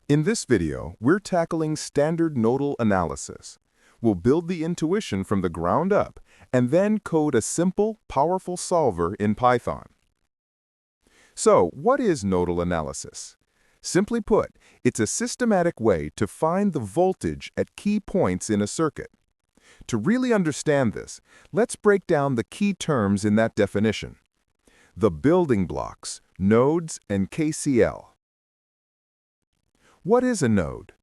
In this video, we're tackling Standard Nodal Analysis. We'll build the intuition from the ground up and then code a simple, powerful solver in Python. So, what is nodal analysis? Simply put, it's a systematic way to find the voltage at key points in a circuit. To really understand this, let's break down the key terms in that definition. The building blocks, nodes, and KCL. What is a node?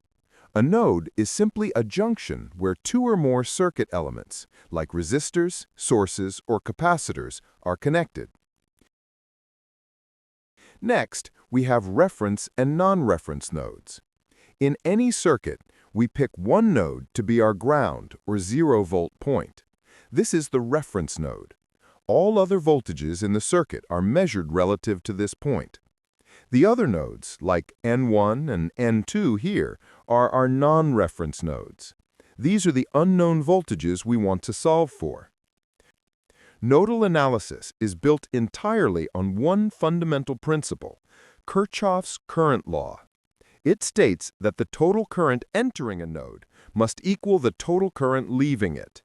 A node is simply a junction where two or more circuit elements, like resistors, sources, or capacitors, are connected. Next, we have reference and non-reference nodes. In any circuit, we pick one node to be our ground or 0-volt point. This is the reference node. All other voltages in the circuit are measured relative to this point. The other nodes, like N1 and N2 here, are our non-reference nodes. These are the unknown voltages we want to solve for. Nodal analysis is built entirely on one fundamental principle, Kirchhoff's current law. It states that the total current entering a node must equal the total current leaving it.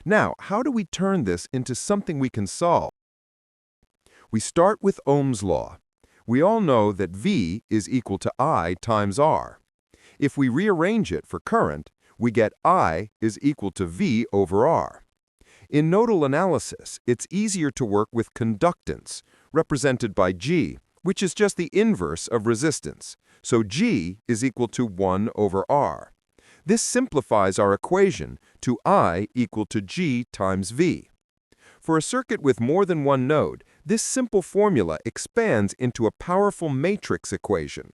Now, how do we turn this into something we can solve? We start with Ohm's law. We all know that V is equal to I times R. If we rearrange it for current, we get I is equal to V over R. In nodal analysis, it's easier to work with conductance, represented by G, which is just the inverse of resistance. So G is equal to 1 over R. This simplifies our equation to I equal to G times V. For a circuit with more than one node, this simple formula expands into a powerful matrix equation.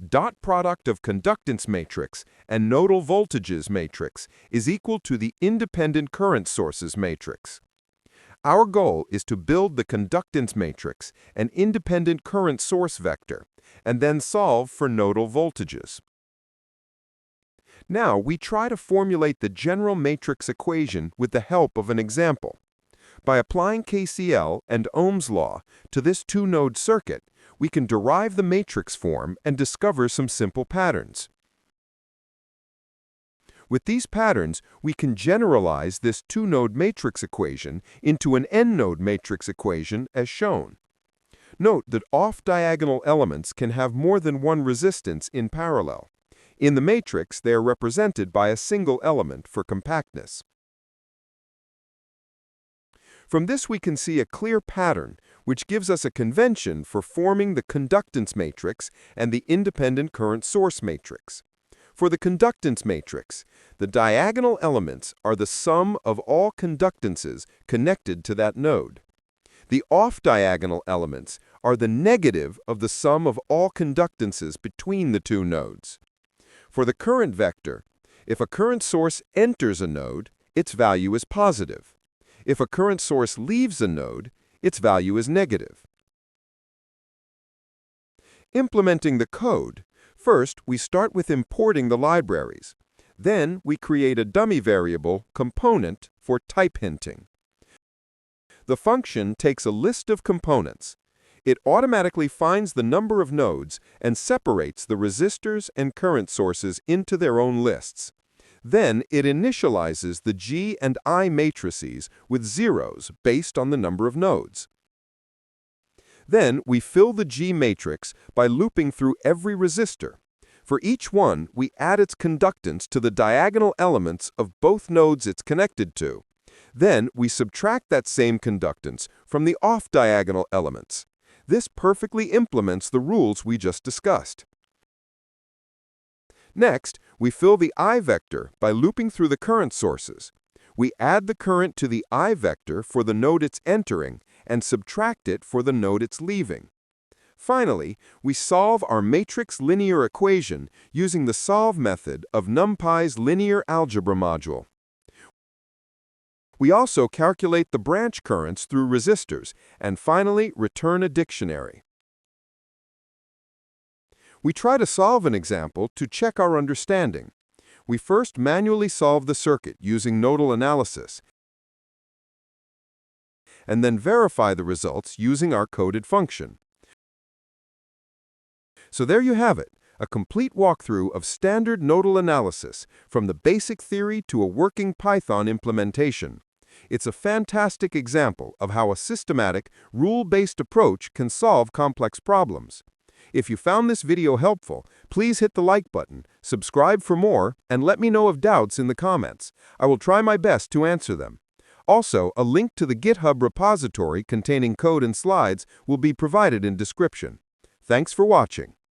Dot product of conductance matrix and nodal voltages matrix is equal to the independent current sources matrix. Our goal is to build the conductance matrix and independent current source vector, and then solve for nodal voltages. Now we try to formulate the general matrix equation with the help of an example. By applying KCL and Ohm's law to this two-node circuit, we can derive the matrix form and discover some simple patterns. With these patterns, we can generalize this two-node matrix equation into an n-node matrix equation as shown. Note that off-diagonal elements can have more than one resistance in parallel. In the matrix, they are represented by a single element for compactness. From this we can see a clear pattern, which gives us a convention for forming the conductance matrix and the independent current source matrix. For the conductance matrix, the diagonal elements are the sum of all conductances connected to that node. The off-diagonal elements are the negative of the sum of all conductances between the two nodes. For the current vector, if a current source enters a node, its value is positive. If a current source leaves a node, its value is negative. Implementing the code, first we start with importing the libraries. Then we create a dummy variable, component, for type hinting. The function takes a list of components. It automatically finds the number of nodes and separates the resistors and current sources into their own lists. Then it initializes the G and I matrices with zeros based on the number of nodes. Then we fill the G matrix by looping through every resistor. For each one, we add its conductance to the diagonal elements of both nodes it's connected to. Then we subtract that same conductance from the off-diagonal elements. This perfectly implements the rules we just discussed. Next, we fill the I vector by looping through the current sources. We add the current to the I vector for the node it's entering and subtract it for the node it's leaving. Finally, we solve our matrix linear equation using the solve method of NumPy's linear algebra module. We also calculate the branch currents through resistors and finally return a dictionary. We try to solve an example to check our understanding. We first manually solve the circuit using nodal analysis, and then verify the results using our coded function. So there you have it, a complete walkthrough of Standard Nodal Analysis, from the basic theory to a working Python implementation. It's a fantastic example of how a systematic, rule-based approach can solve complex problems. If you found this video helpful, please hit the like button, subscribe for more, and let me know of doubts in the comments. I will try my best to answer them. Also, a link to the GitHub repository containing code and slides will be provided in description. Thanks for watching.